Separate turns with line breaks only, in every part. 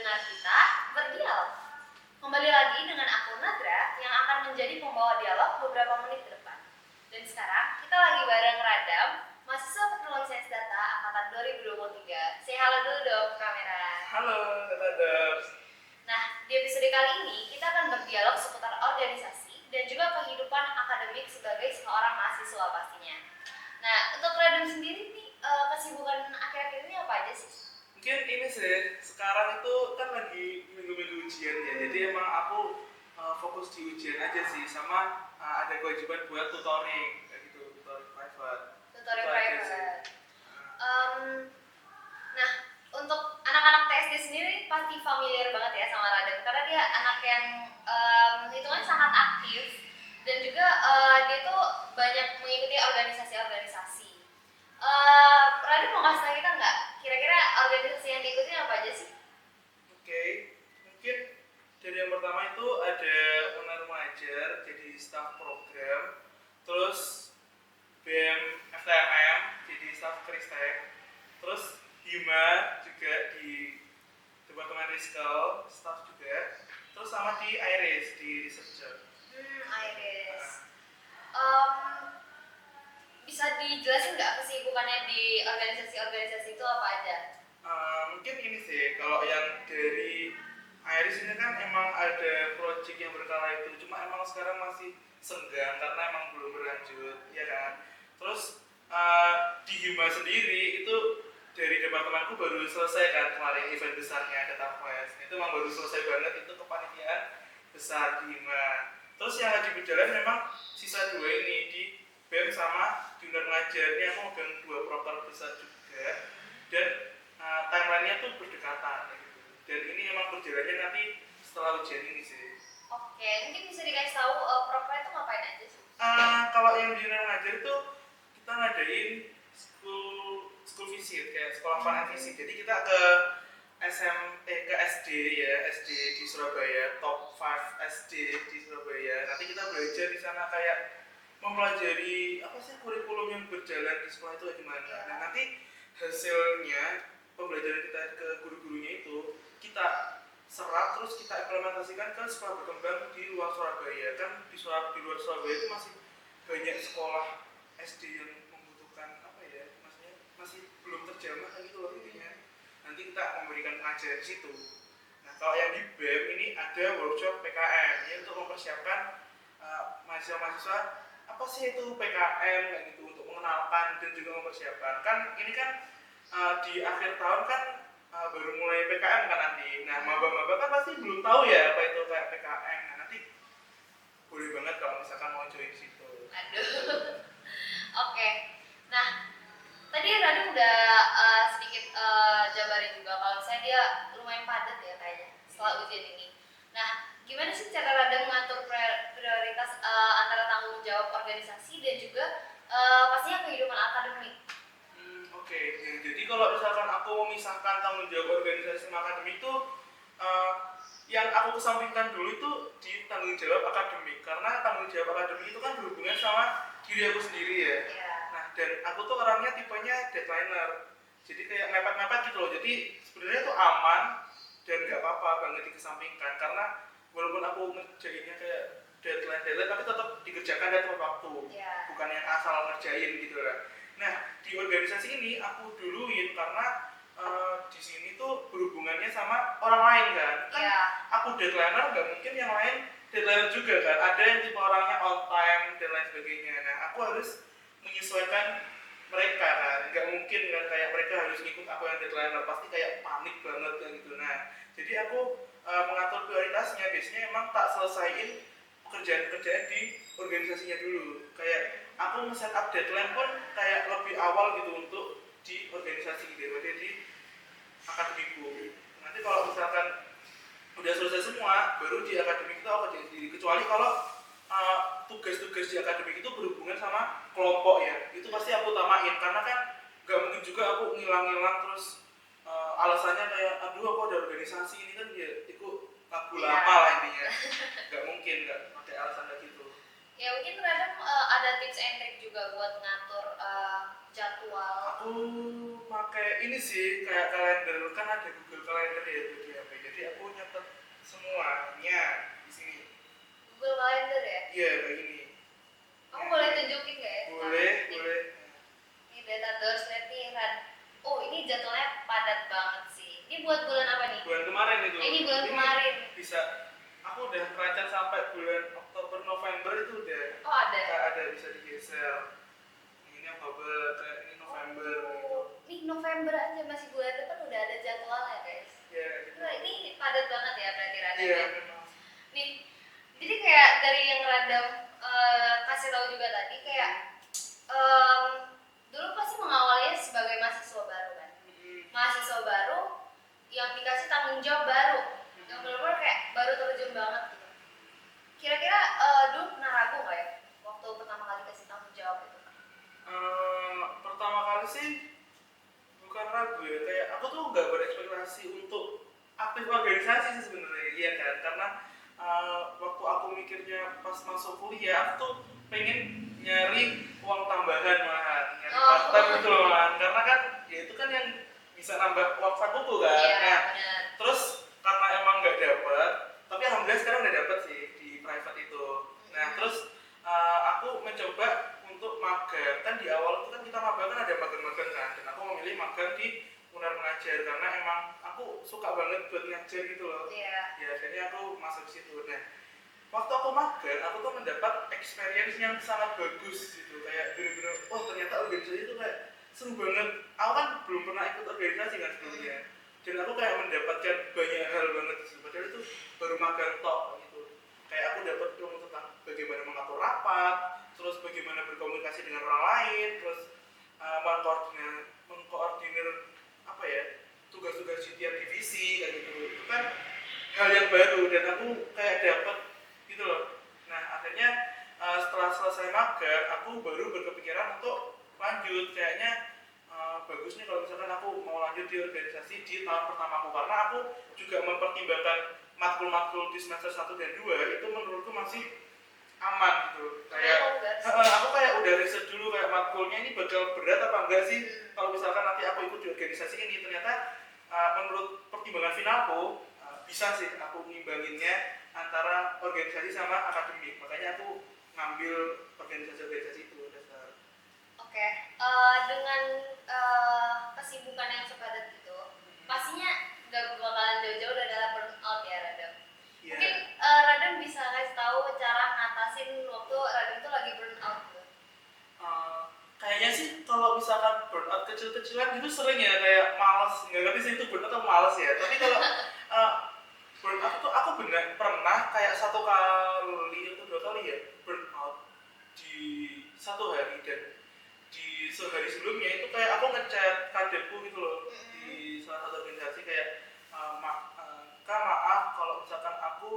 pendengar kita berdialog. Kembali lagi dengan aku Nadra yang akan menjadi pembawa dialog beberapa menit ke depan. Dan sekarang kita lagi bareng Radam, mahasiswa Teknologi Sains Data angkatan 2023. Say halo dulu dong ke kamera.
Halo, Radam.
Nah, di episode kali ini kita akan berdialog seputar organisasi dan juga kehidupan akademik sebagai seorang mahasiswa pastinya. Nah, untuk Radam sendiri nih, kesibukan akhir-akhir ini apa aja sih?
Mungkin ini sih, sekarang itu kan lagi minggu-minggu ujian ya, jadi emang aku fokus di ujian aja sih, sama ada kewajiban buat tutoring, kayak gitu, tutoring private.
Tutoring
Itu aja
private.
sih.
Nah, untuk anak-anak TSD sendiri pasti familiar banget ya sama Radam, karena dia anak yang hitungannya sangat aktif dan juga dia tuh banyak mengikuti organisasi-organisasi. Radam mau kasih tau kita nggak? Kira-kira organisasi yang diikuti apa aja sih?
Oke, mungkin dari yang pertama itu ada Unar Mengajar, jadi staff program, terus BEM FTMM, jadi staff Kristek, terus Hima juga di Departemen Riskel, staff juga, terus sama di Iris, di researcher.
Iris. Bisa dijelasin nggak kesibukannya di organisasi-organisasi itu apa aja?
Mungkin ini sih, kalau yang dari Iris ini kan emang ada project yang berkala itu, cuma emang sekarang masih senggang karena emang belum berlanjut, ya kan. Terus di Hima sendiri itu dari departemenku baru selesai kan kemarin event besarnya Data Fest, itu emang baru selesai banget, itu kepanitiaan besar di Hima. Terus yang lagi berjalan memang sisa 2 ini di BEM sama di Unar Mengajar. Ini aku megang 2 proker besar juga, dan timeline-nya tuh berdekatan gitu. Dan ini emang berjalannya nanti setelah ujian ini sih.
Oke, mungkin bisa dikasih tahu proker itu ngapain aja sih?
Kalau yang di Unar Mengajar itu kita ngadain school visit, kayak sekolah fun and visit. Jadi kita ke ke SD ya, SD di Surabaya, top 5 SD di Surabaya. Nanti kita belajar di sana kayak mempelajari apa sih kurikulum yang berjalan di sekolah itu gimana. Nah, nanti hasilnya pembelajaran kita ke guru-gurunya itu kita serap terus kita implementasikan ke sekolah berkembang di luar Surabaya. Kan di luar Surabaya itu masih banyak sekolah SD yang membutuhkan apa ya, maksudnya masih belum terjamah kan gitu loh intinya. Nanti kita memberikan pengajaran di situ. Nah, kalau yang di BEM ini ada workshop PKM, ini untuk mempersiapkan mahasiswa-mahasiswa apa sih itu PKM kayak gitu, untuk mengenalkan dan juga mempersiapkan. Kan ini kan di akhir tahun kan baru mulai PKM kan nanti. Nah, maba-maba kan pasti belum tahu ya apa itu kayak PKM. Nah, nanti boleh banget kalau misalkan mau join situ.
Aduh. Oke. Nah, tadi Radam udah sedikit jabarin juga kalau saya dia lumayan padat ya kayaknya setelah ujian ini. Nah, gimana sih cara Radam mengatur prioritas antara tanggung jawab organisasi dan juga pastinya kehidupan akademik?
Oke. Jadi kalau misalkan aku memisahkan tanggung jawab organisasi sama akademik itu yang aku kesampingkan dulu itu di tanggung jawab akademik, karena tanggung jawab akademik itu kan berhubungan sama diri aku sendiri ya. Nah, dan aku tuh orangnya tipenya deadlineer, jadi kayak mepet-mepet gitu loh. Jadi sebenarnya tuh aman dan nggak apa-apa banget dikesampingkan, karena walaupun aku ngerjainnya kayak deadline tapi tetap dikerjakan dan tepat waktu, bukan yang asal ngerjain gitu lah. Nah, di organisasi ini aku duluin karena di sini tuh berhubungannya sama orang lain kan. Aku deadlineer, nggak mungkin yang lain deadlineer juga kan. Ada yang tipe orangnya on time dan lain sebagainya. Nah, aku harus menyesuaikan mereka kan. Nggak mungkin kan kayak mereka harus ngikut aku yang deadlineer, pasti kayak panik banget kan gitu. Nah, jadi aku mengatur prioritasnya, biasanya emang tak selesaiin pekerjaan-pekerjaan di organisasinya dulu. Kayak aku nge-set up deadline pun kayak lebih awal gitu untuk di organisasi daripada di akademikku. Nanti kalau misalkan udah selesai semua, baru di akademik itu aku kerjain sendiri. Kecuali kalau tugas-tugas di akademik itu berhubungan sama kelompok ya, itu pasti aku utamain, karena kan gak mungkin juga aku ngilang-ngilang terus alasannya kayak aduh aku ada organisasi ini kan ya itu lagu lama lah intinya. Gak mungkin, gak pakai alasan kayak gitu.
Ya mungkin Radam ada tips and trick juga buat ngatur jadwal.
Aku pakai ini sih kayak kalender, kan ada Google Calendar ya di HP. Jadi semuanya di sini.
Google Calendar ya?
Iya kayak gini.
Aku boleh tunjukin nggak ya?
Boleh, boleh.
Ini data doors, lihat nih Ran. Oh ini jadwalnya padat banget sih. Ini buat bulan apa nih?
Bulan kemarin itu.
Ini bulan kemarin.
Bisa. Aku udah terancang sampai bulan Oktober November itu udah.
Oh ada.
Ada bisa digeser. Ini Oktober, ini November.
Oh, ini November aja masih bulan depan udah ada jadwalnya guys.
Iya. Gitu.
Nah, ini padat banget ya berarti Ran.
Iya.
Nih, jadi kayak dari yang Radam kasih tahu juga tadi kayak dulu pasti mengawalnya sebagai mahasiswa baru kan. Mahasiswa baru yang dikasih tanggung jawab baru, yang benar-benar kayak baru terjun banget gitu. Kira-kira dulu pernah ragu nggak ya waktu pertama kali kasih tanggung jawab itu?
Pertama kali sih bukan ragu ya, kayak aku tuh nggak berekspektasi untuk aktif organisasi sih sebenarnya, iya kan, karena waktu aku mikirnya pas masuk kuliah, aku tuh pengen nyari uang tambahan malahan, nyari part-time gitu loh malahan, karena kan ya itu kan yang bisa nambah uang sakuku kan.
Iya,
Nah,
benar.
terus karena emang nggak dapet, tapi alhamdulillah sekarang udah dapet sih di private itu. Nah terus aku mencoba untuk magang, kan di awal itu kan kita magang kan ada magang-magang kan, dan aku memilih magang di Unar Mengajar karena emang aku suka banget buat ngajar gitu loh.
Iya.
Ya jadi aku masuk situ. Nah waktu aku magang, aku tuh mendapat experience yang sangat bagus gitu, kayak bener-bener oh ternyata organisasi itu kayak seru banget. Aku kan belum pernah ikut organisasi kan sebelumnya, dan aku kayak mendapatkan banyak hal banget di situ. Padahal itu baru magang tok gitu. Kayak aku dapat ilmu tentang bagaimana mengatur rapat, terus bagaimana berkomunikasi dengan orang lain, terus mengkoordinir apa ya, tugas-tugas di tiap divisi kayak gitu. Itu kan hal yang baru dan aku kayak dapat gitu loh. Nah akhirnya setelah selesai magang, aku baru berkepikiran untuk lanjut. Kayaknya bagus nih kalau misalkan aku mau lanjut di organisasi di tahun pertamaku, karena aku juga mempertimbangkan matkul-matkul di semester 1 dan 2 itu menurutku masih aman gitu. Kayak aku kayak udah riset dulu kayak matkulnya ini bakal berat apa enggak sih kalau misalkan nanti aku ikut di organisasi ini. Ternyata menurut pertimbangan finalku bisa sih aku ngimbanginnya antara organisasi sama akademik. Makanya aku ngambil organisasi-organisasi itu dasar.
Oke, dengan kesibukan yang sepadat itu, pastinya gak bakalan jauh-jauh dari dalam burnout ya Radam.
Yeah.
Mungkin Radam bisa kasih tahu cara ngatasin waktu Radam tuh lagi burnout gitu.
Kayaknya sih kalau misalkan burnout kecil-kecilan gitu sering ya, kayak malas, nggak ngerti sih itu burnout atau malas ya. Tapi kalau burnout tuh aku benar pernah kayak 1 kali atau 2 kali ya burnout di 1 hari, dan di sehari sebelumnya itu kayak aku ngechat kadepku gitu loh di salah satu organisasi kayak Kak maaf kalau misalkan aku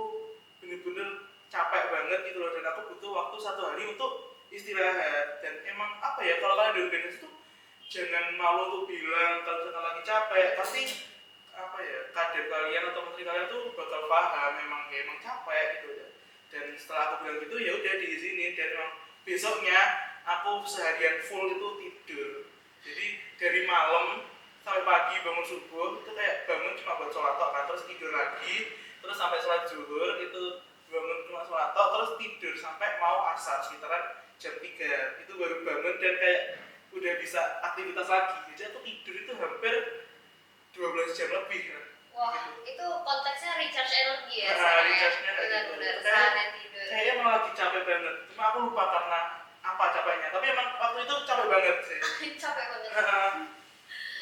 bener-bener capek banget gitu loh, dan aku butuh waktu 1 hari untuk istirahat. Dan emang apa ya, kalau kalian di organisasi tuh jangan malu untuk bilang kalau misalkan lagi capek, pasti apa ya, kadep kalian atau menteri kalian tuh bakal paham emang capek gitu ya. Dan setelah aku bilang gitu ya udah diizinin, dan emang besoknya aku seharian full itu tidur. Jadi dari malam sampai pagi bangun subuh itu kayak bangun cuma buat sholat tok kan, terus tidur lagi, terus sampai sholat zuhur itu bangun cuma sholat tok, terus tidur sampai mau asar sekitaran jam 3 itu baru bangun dan kayak udah bisa aktivitas lagi. Jadi aku tidur itu hampir 12 jam lebih kan.
Wah, gitu. Itu konteksnya recharge energi ya?
Recharge-nya kayak gitu.
Benar-benar seharian tidur.
Kayaknya malah lagi capek banget, cuma aku lupa karena apa capeknya, tapi emang waktu itu capek banget sih.
Capek banget.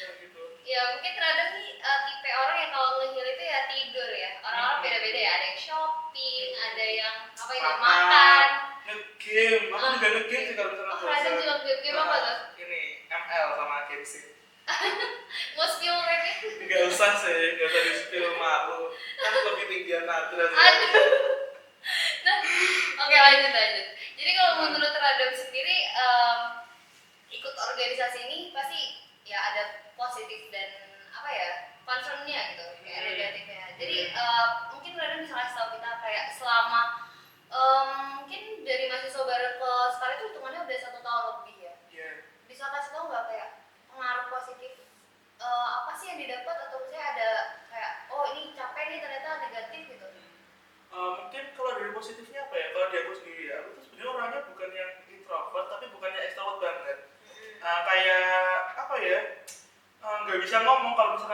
Ya gitu.
Ya mungkin Radam nih tipe orang yang kalau ngehil itu ya tidur ya. Orang-orang beda-beda ya, ada yang shopping, ada yang apa itu makan,
ngegame. Aku juga ngegame sih kalau misalnya bosan.
Radam juga ngegame apa tuh?
Ini ML sama game sih.
Mau spill mereka?
Nggak usah sih, nggak usah di spill, malu. Kan lebih tinggian Nadra sih.
Aduh. Nah, oke lanjut. Jadi kalau menurut Radam sendiri ikut organisasi ini pasti ya ada positif dan apa ya concernnya gitu, kayak negatifnya. Jadi mungkin Radam bisa kasih tahu kita kayak selama mungkin dari mahasiswa baru ke sekarang itu hitungannya udah 1 tahun lebih ya.
Yeah.
Bisa kasih tahu nggak kayak pengaruh positif apa sih yang didapat, atau misalnya ada kayak oh ini capek nih ternyata negatif gitu?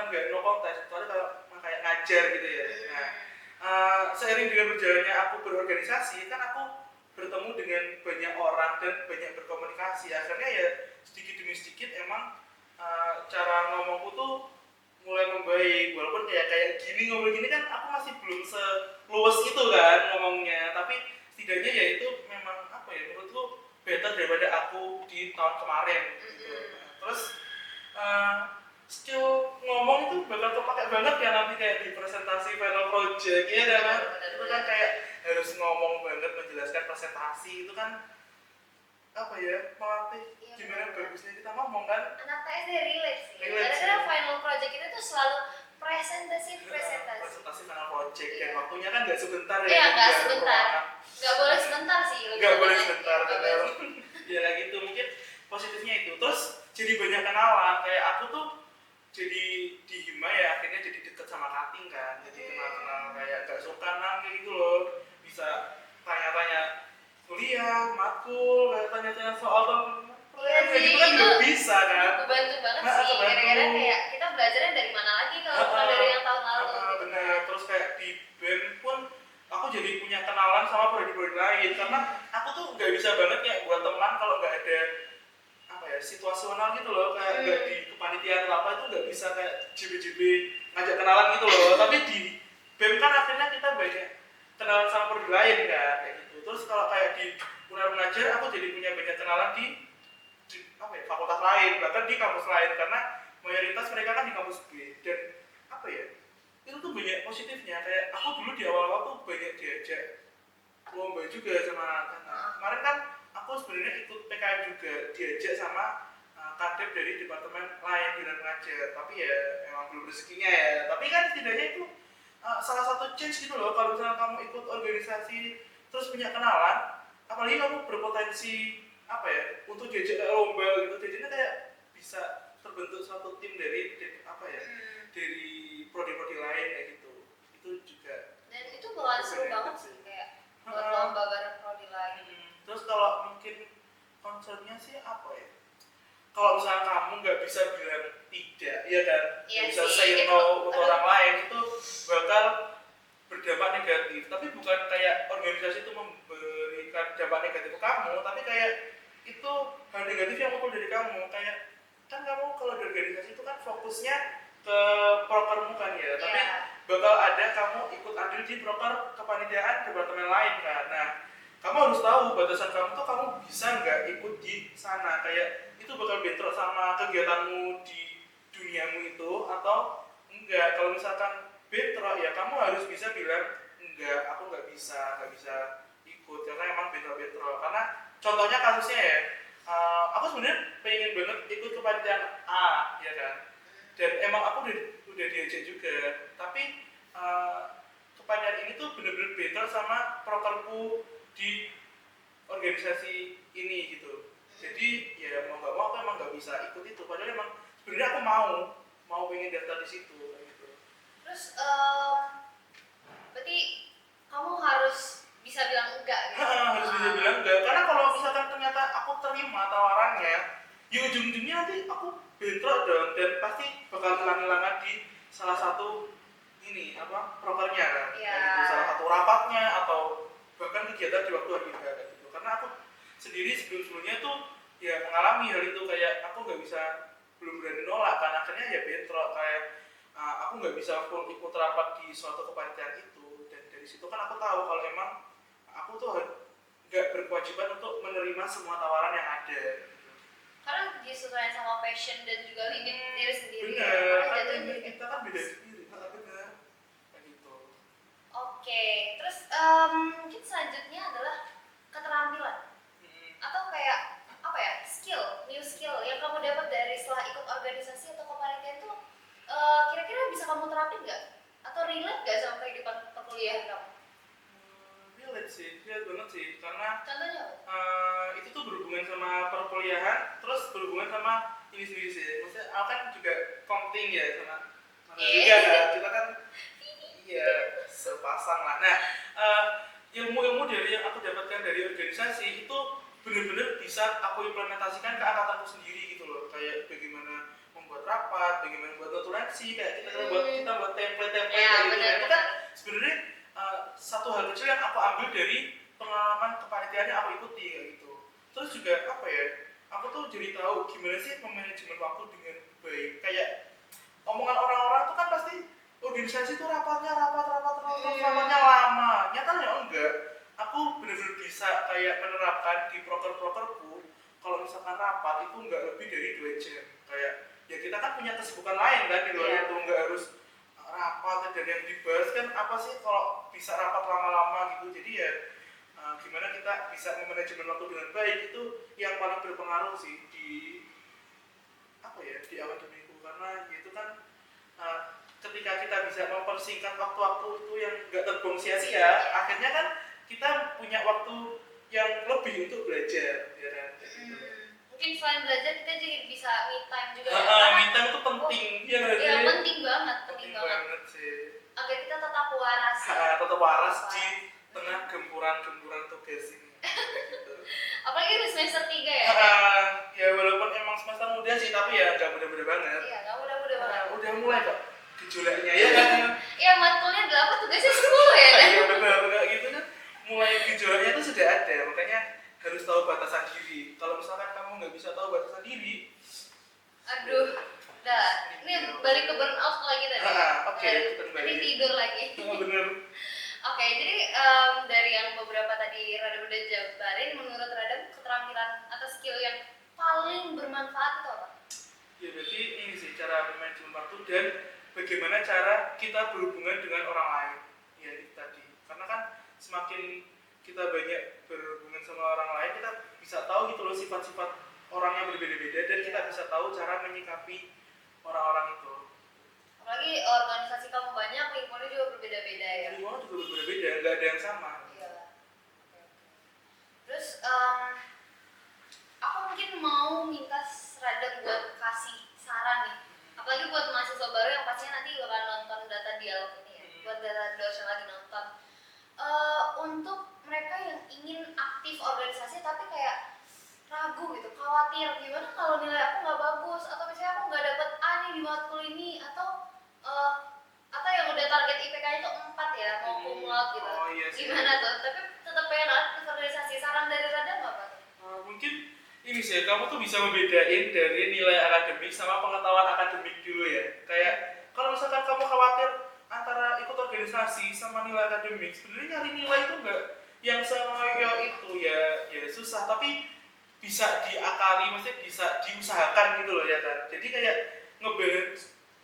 nggak no kontes, kecuali kalau kayak ngajar gitu ya. Nah, seiring dengan berjalannya aku berorganisasi, kan aku bertemu dengan banyak orang dan banyak berkomunikasi. Akhirnya ya sedikit demi sedikit emang cara ngomongku tuh mulai membaik. Walaupun kayak gini ngomong gini kan aku masih belum seluas itu kan ngomongnya, tapi setidaknya ya itu memang apa ya, menurutku better daripada aku di tahun kemarin gitu. Terus skill ngomong itu bakal kepake banget ya nanti kayak di presentasi final project ya kan. Itu kan kayak harus ngomong banget menjelaskan presentasi itu kan apa ya, melatih gimana bagusnya kita ngomong kan.
Anak TSD relate sih.
Relate sih.
Karena final project itu tuh selalu presentasi.
Presentasi final project dan waktunya kan nggak sebentar ya.
Iya, nggak sebentar. Nggak boleh sebentar sih.
Nggak boleh sebentar, benar. Ya kayak gitu, mungkin positifnya itu. Terus jadi banyak kenalan, kayak aku tuh jadi di Hima ya akhirnya jadi deket sama Kating kan. Jadi kenal-kenal kayak gak sukanan kayak gitu loh. Bisa tanya-tanya kuliah, matkul, kayak tanya-tanya soal
iya
kayak gitu kan juga bisa kan.
Kebantu banget sih, gara-gara kayak kita belajarnya dari mana lagi kalau bukan dari yang tahun lalu.
Benar, terus kayak di BEM pun aku jadi punya kenalan sama prodi-prodi lain, karena aku tuh nggak bisa banget kayak buat teman kalau nggak ada apa ya, situasional gitu loh, kayak nggak di kepanitiaan apa itu nggak bisa kayak JB-JB ngajak kenalan gitu loh. Tapi di BEM kan akhirnya kita banyak kenalan sama prodi lain kan, kayak gitu. Terus kalau kayak di Unar Mengajar aku jadi punya banyak kenalan di apa ya, fakultas lain, bahkan di kampus lain, karena mayoritas mereka kan di kampus B. Dan apa ya, itu tuh banyak positifnya. Kayak aku dulu di awal-awal tuh banyak diajak lomba juga sama kemarin kan aku sebenarnya ikut PKM juga, diajak sama kadep dari departemen lain di Unar Mengajar, tapi ya emang belum rezekinya ya. Tapi kan setidaknya itu salah satu change gitu loh, kalau misalnya kamu ikut organisasi terus punya kenalan, apalagi kamu berpotensi apa ya untuk diajak lomba gitu, jadinya kayak bisa terbentuk suatu tim dari apa ya, dari prodi-prodi lain kayak gitu. Itu juga
dan itu bakal seru banget sih, kayak buat lomba bareng prodi lain.
Terus kalau mungkin concernnya sih apa ya, kalau misalnya kamu nggak bisa bilang tidak, ya kan,
Iya
bisa
sih,
say
itu,
no untuk orang lain, itu bakal berdampak negatif. Tapi bukan kayak organisasi itu memberikan dampak negatif ke kamu, tapi kayak itu hal negatif yang muncul dari kamu. Kayak kan kamu kalau di organisasi itu kan fokusnya ke prokermu kan ya, tapi bakal ada kamu ikut andil di proker kepanitiaan departemen lain kan. Nah, kamu harus tahu batasan kamu tuh, kamu bisa nggak ikut di sana, kayak itu bakal bentrok sama kegiatanmu di duniamu itu atau enggak. Kalau misalkan bentrok ya kamu harus bisa bilang enggak, aku nggak bisa ikut karena emang bentrok. Karena contohnya kasusnya ya, aku sebenarnya pengen banget ikut kepanitiaan A ya kan, dan emang aku udah diajak juga, tapi kepanitiaan ini tuh bener-bener bentrok sama prokerku di organisasi ini gitu. Jadi ya mau nggak mau aku emang nggak bisa ikut itu, padahal emang sebenarnya aku mau pengen daftar di situ gitu.
Terus berarti kamu harus bisa bilang enggak gitu.
Harus bisa bilang enggak, karena kalau misalkan ternyata aku terima tawarannya, ya ujung-ujungnya nanti aku bentrok dong, dan pasti bakal hilang-hilangan di salah satu ini apa prokernya kan, gitu, salah satu rapatnya atau bahkan kegiatan di waktu hari kayak gitu. Karena aku sendiri sebelumnya tuh ya mengalami hal itu, kayak aku nggak bisa, belum berani nolak kan, akhirnya ya bentrok, kayak aku nggak bisa full ikut rapat di suatu kepanitiaan itu. Dan dari situ kan aku tahu kalau emang aku tuh nggak berkewajiban untuk menerima semua tawaran yang ada gitu.
Karena disesuaikan sama passion dan juga limit diri sendiri.
Bener, kan limit kita kan beda sendiri, bener kayak gitu.
Oke, terus mungkin selanjutnya adalah keterampilan atau kayak apa ya, new skill yang kamu dapat dari setelah ikut organisasi atau kepanitiaan itu, kira-kira bisa kamu terapin nggak? Atau relate nggak sama kehidupan perkuliahan kamu?
Relate banget sih, karena
Contohnya
itu tuh berhubungan sama perkuliahan, terus berhubungan sama ini sendiri sih. Maksudnya aku kan juga komting ya sama juga kan, kita kan iya sepasang lah. Nah, ilmu-ilmu dari yang aku dapatkan dari organisasi itu benar-benar bisa aku implementasikan ke angkatanku sendiri gitu loh. Kayak bagaimana membuat rapat, bagaimana buat notulensi, kayak kita buat template-template
Ya,
kayak gitu.
benar,
Itu kan sebenarnya satu hal kecil yang aku ambil dari pengalaman kepanitiaan yang aku ikuti kayak gitu. Terus juga apa ya? Aku tuh jadi tahu gimana sih memanajemen waktu dengan baik. Kayak omongan orang-orang tuh kan pasti organisasi tuh rapatnya rapatnya lama. Nyatanya enggak. Aku benar-benar bisa kayak menerapkan di proker-prokerku. Kalau misalkan rapat itu enggak lebih dari 2 jam. Kayak ya kita kan punya kesibukan lain kan di luar itu, enggak harus rapat dan yang dibahas kan apa sih kalau bisa rapat lama-lama gitu. Jadi ya gimana kita bisa memanajemen waktu dengan baik itu yang paling berpengaruh sih di apa ya di akademiku, karena itu kan ketika kita bisa mempersingkat waktu-waktu itu yang nggak terbuang sia-sia, akhirnya kan kita punya waktu yang lebih untuk belajar, ya kan?
Mungkin selain belajar kita juga bisa me time juga ya.
Me time itu penting, ya nggak sih?
Iya, penting banget
sih.
Agar kita tetap waras.
Tetap waras di tengah gempuran tugas ini. Gitu.
Apalagi udah semester 3 ya?
Ya walaupun emang semester muda sih, tapi ya nggak muda-muda banget.
Iya, nggak muda-muda banget.
Udah mulai kok gejolaknya ya kan?
Iya, matkulnya 8 tugasnya 10 ya kan?
Iya benar, kayak gitu kan. Mulai gejolaknya itu sudah ada, makanya harus tahu batasan diri. Kalau misalkan kamu nggak bisa tahu batasan diri,
aduh, udah. Ini balik ke burnout lagi tadi.
Oke, kita kembali.
Tadi tidur lagi.
Bener.
Oke, jadi dari yang beberapa tadi Radam udah jabarin, menurut Radam keterampilan atau skill yang paling bermanfaat itu apa?
Ya berarti ini sih cara manajemen waktu dan bagaimana cara kita berhubungan dengan orang lain. Ya itu tadi. Karena kan semakin kita banyak berhubungan sama orang lain, kita bisa tahu gitu loh sifat-sifat orang yang berbeda-beda dan kita bisa tahu cara menyikapi orang-orang itu.
Apalagi organisasi kamu banyak, lingkungannya juga berbeda-beda ya.
Lingkungan juga berbeda-beda, nggak ada yang sama.
Iya. Terus aku mungkin mau minta Radam buat kasih saran nih. Apalagi buat mahasiswa baru yang pastinya nanti bakal nonton data dialog ini ya. Buat data dosen lagi nonton. Untuk mereka yang ingin aktif organisasi tapi kayak ragu gitu, khawatir gimana kalau nilai aku nggak bagus, atau misalnya aku nggak dapet A nih di matkul ini, atau yang udah target IPK-nya itu 4 ya, mau cum laude gitu.
Oh, iya sih.
Gimana tuh? Tapi tetap pengen aktif organisasi. Saran dari Radam apa tuh?
Mungkin ini sih, kamu tuh bisa membedain dari nilai akademik sama pengetahuan akademik dulu ya. Kayak kalau misalkan kamu khawatir antara ikut organisasi sama nilai akademik, sebenarnya nyari nilai itu enggak yang semuanya itu ya susah, tapi bisa diakali, maksudnya bisa diusahakan gitu loh ya kan. Jadi kayak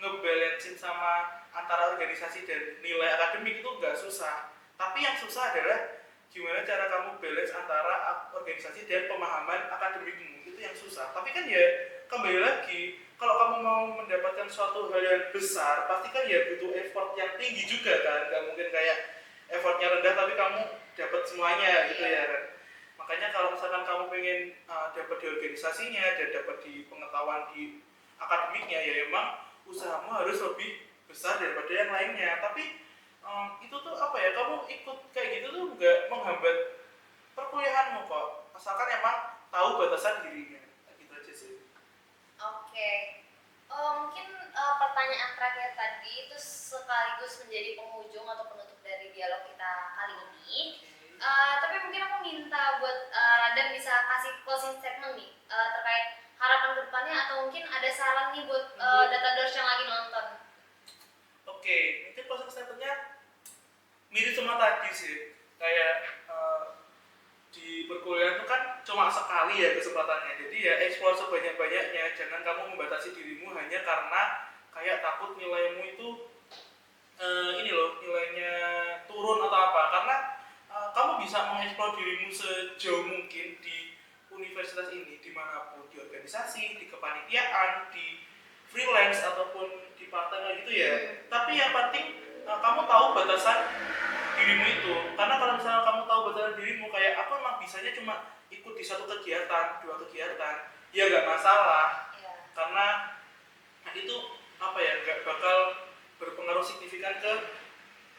ngebalancein sama antara organisasi dan nilai akademik itu enggak susah. Tapi yang susah adalah gimana cara kamu balance antara organisasi dan pemahaman akademikmu, itu yang susah. Tapi kan ya kembali lagi, kalau kamu mau mendapatkan suatu hal yang besar, pasti kan ya butuh effort yang tinggi juga kan. Gak mungkin kayak effortnya rendah tapi kamu dapat semuanya gitu ya kan. Makanya kalau misalkan kamu pengen dapat di organisasinya dan dapat di pengetahuan di akademiknya, ya emang usahamu harus lebih besar daripada yang lainnya. Tapi itu tuh apa ya, kamu ikut kayak gitu tuh nggak menghambat perkuliahanmu kok, asalkan emang tahu batasan dirinya. Gitu aja sih.
Oke. Mungkin pertanyaan terakhir tadi itu sekaligus menjadi penghujung atau penutup dari dialog kita kali ini. Tapi mungkin aku minta buat Radam bisa kasih closing statement nih terkait harapan kedepannya, atau mungkin ada saran nih buat data doors yang lagi nonton.
Oke, mungkin closing statementnya mirip sama tadi sih. Kayak di perkuliahan itu kan cuma sekali ya kesempatannya, jadi ya explore sebanyak-banyaknya. Jangan kamu membatasi dirimu hanya karena kayak takut nilaimu itu ini loh, nilainya turun atau apa. Karena kamu bisa mengeksplor dirimu sejauh mungkin di universitas ini, dimanapun, di organisasi, di kepanitiaan, di freelance ataupun di partai gitu ya. Tapi yang penting kamu tahu batasan dirimu itu. Karena kalau misalnya kamu tahu batasan dirimu, kayak aku emang bisanya cuma ikut di satu kegiatan, 2 kegiatan, ya nggak masalah. Karena itu apa ya, nggak bakal berpengaruh signifikan ke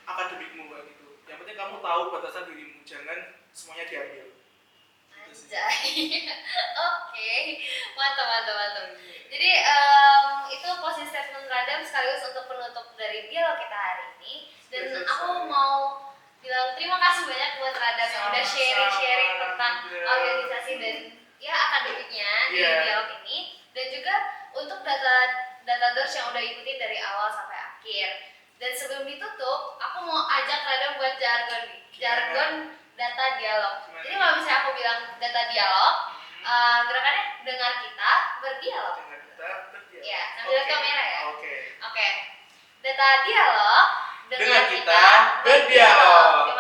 akademikmu kayak gitu. Yang penting kamu tahu batasan dirimu, jangan semuanya diambil. Itu sih.
Oke, mantap. Jadi itu closing statement Radam sekaligus untuk penutup dari dialog kita hari ini. Dan aku mau bilang terima kasih banyak buat Radam yang udah sharing tentang organisasi dan ya akademiknya di dialog ini. Dan juga untuk data doors yang udah ikutin dari awal sampai akhir. Dan sebelum ditutup, aku mau ajak Radam buat jargon data dialog. Jadi kalau misalnya aku bilang data dialog, gerakannya dengar kita berdialog. Ya, sambil lihat kamera ya. Oke. Data dialog, dengar kita berdialog.